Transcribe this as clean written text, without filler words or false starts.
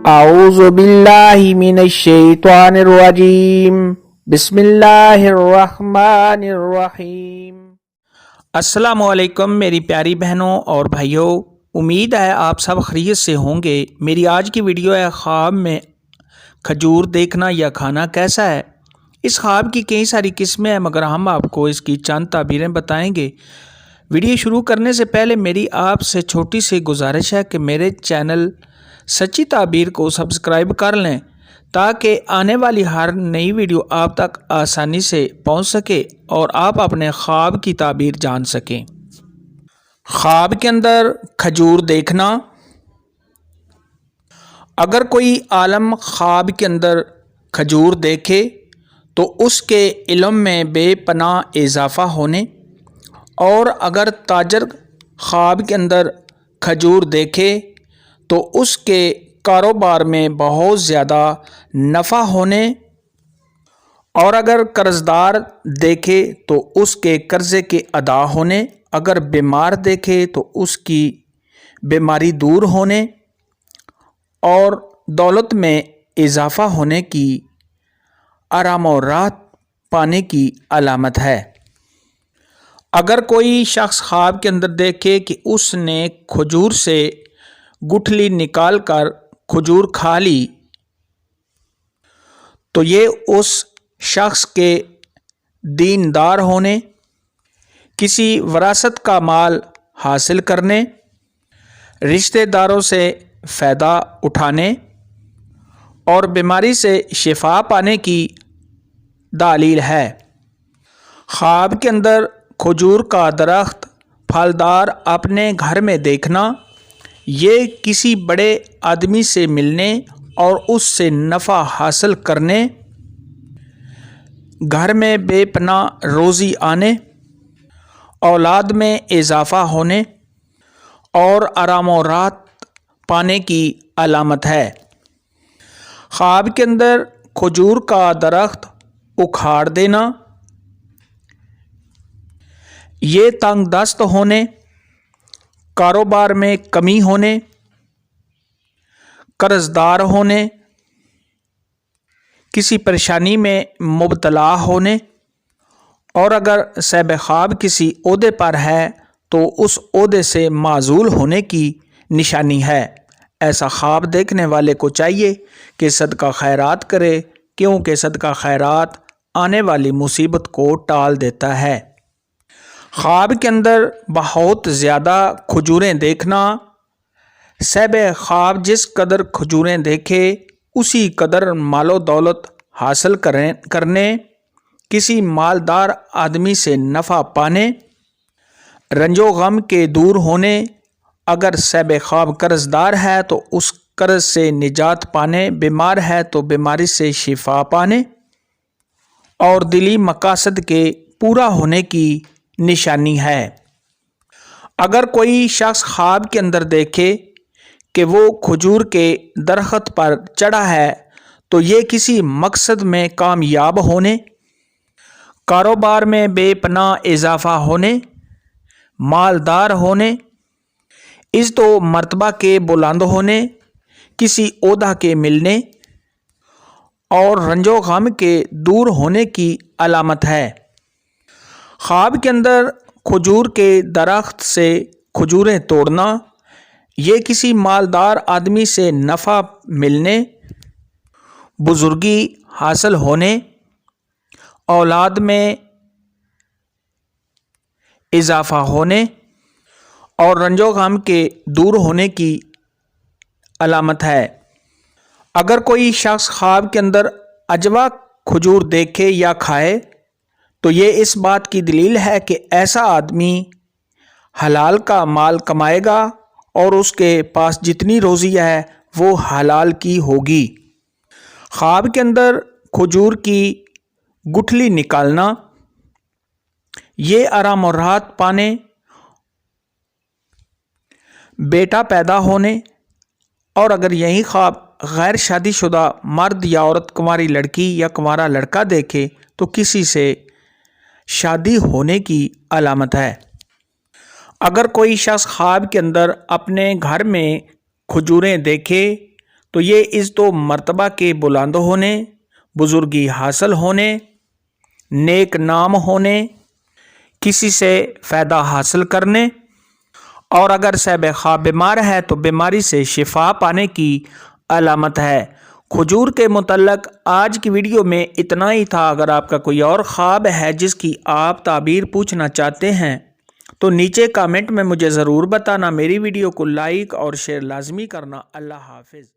اعوذ باللہ من الشیطان الرجیم بسم اللہ الرحمن الرحیم۔ السلام علیکم میری پیاری بہنوں اور بھائیوں، امید ہے آپ سب خیریت سے ہوں گے۔ میری آج کی ویڈیو ہے خواب میں کھجور دیکھنا یا کھانا کیسا ہے۔ اس خواب کی کئی ساری قسمیں ہیں مگر ہم آپ کو اس کی چند تعبیریں بتائیں گے۔ ویڈیو شروع کرنے سے پہلے میری آپ سے چھوٹی سی گزارش ہے کہ میرے چینل سچی تعبیر کو سبسکرائب کر لیں تاکہ آنے والی ہر نئی ویڈیو آپ تک آسانی سے پہنچ سکے اور آپ اپنے خواب کی تعبیر جان سکیں۔ خواب کے اندر کھجور دیکھنا۔ اگر کوئی عالم خواب کے اندر کھجور دیکھے تو اس کے علم میں بے پناہ اضافہ ہونے، اور اگر تاجر خواب کے اندر کھجور دیکھے تو اس کے کاروبار میں بہت زیادہ نفع ہونے، اور اگر قرضدار دیکھے تو اس کے قرضے کے ادا ہونے، اگر بیمار دیکھے تو اس کی بیماری دور ہونے اور دولت میں اضافہ ہونے کی، آرام و راحت پانے کی علامت ہے۔ اگر کوئی شخص خواب کے اندر دیکھے کہ اس نے کھجور سے گٹھلی نکال کر کھجور کھا لی تو یہ اس شخص کے دیندار ہونے، کسی وراثت کا مال حاصل کرنے، رشتہ داروں سے فائدہ اٹھانے اور بیماری سے شفا پانے کی دلیل ہے۔ خواب کے اندر کھجور کا درخت پھلدار اپنے گھر میں دیکھنا، یہ کسی بڑے آدمی سے ملنے اور اس سے نفع حاصل کرنے، گھر میں بے پناہ روزی آنے، اولاد میں اضافہ ہونے اور آرام و راحت پانے کی علامت ہے۔ خواب کے اندر کھجور کا درخت اکھاڑ دینا، یہ تنگ دست ہونے، کاروبار میں کمی ہونے، قرضدار ہونے، کسی پریشانی میں مبتلا ہونے، اور اگر صاحب خواب کسی عہدے پر ہے تو اس عہدے سے معزول ہونے کی نشانی ہے۔ ایسا خواب دیکھنے والے کو چاہیے کہ صدقہ خیرات کرے، کیونکہ صدقہ خیرات آنے والی مصیبت کو ٹال دیتا ہے۔ خواب کے اندر بہت زیادہ کھجوریں دیکھنا، صاحب خواب جس قدر کھجوریں دیکھے اسی قدر مال و دولت حاصل کرنے، کسی مالدار آدمی سے نفع پانے، رنج و غم کے دور ہونے، اگر صاحب خواب قرض دار ہے تو اس قرض سے نجات پانے، بیمار ہے تو بیماری سے شفا پانے اور دلی مقاصد کے پورا ہونے کی نشانی ہے۔ اگر کوئی شخص خواب کے اندر دیکھے کہ وہ کھجور کے درخت پر چڑھا ہے تو یہ کسی مقصد میں کامیاب ہونے، کاروبار میں بے پناہ اضافہ ہونے، مالدار ہونے، عزت و مرتبہ کے بلند ہونے، کسی عہدہ کے ملنے اور رنج و غم کے دور ہونے کی علامت ہے۔ خواب کے اندر کھجور کے درخت سے کھجوریں توڑنا، یہ کسی مالدار آدمی سے نفع ملنے، بزرگی حاصل ہونے، اولاد میں اضافہ ہونے اور رنج و غم کے دور ہونے کی علامت ہے۔ اگر کوئی شخص خواب کے اندر عجوا کھجور دیکھے یا کھائے تو یہ اس بات کی دلیل ہے کہ ایسا آدمی حلال کا مال کمائے گا اور اس کے پاس جتنی روزی ہے وہ حلال کی ہوگی۔ خواب کے اندر کھجور کی گٹھلی نکالنا، یہ آرام و راحت پانے، بیٹا پیدا ہونے، اور اگر یہی خواب غیر شادی شدہ مرد یا عورت، کنواری لڑکی یا کنوارا لڑکا دیکھے تو کسی سے شادی ہونے کی علامت ہے۔ اگر کوئی شخص خواب کے اندر اپنے گھر میں کھجوریں دیکھے تو یہ عزت و مرتبہ کے بلند ہونے، بزرگی حاصل ہونے، نیک نام ہونے، کسی سے فائدہ حاصل کرنے، اور اگر صاحب خواب بیمار ہے تو بیماری سے شفا پانے کی علامت ہے۔ کھجور کے متعلق آج کی ویڈیو میں اتنا ہی تھا۔ اگر آپ کا کوئی اور خواب ہے جس کی آپ تعبیر پوچھنا چاہتے ہیں تو نیچے کامنٹ میں مجھے ضرور بتانا۔ میری ویڈیو کو لائک اور شیئر لازمی کرنا۔ اللہ حافظ۔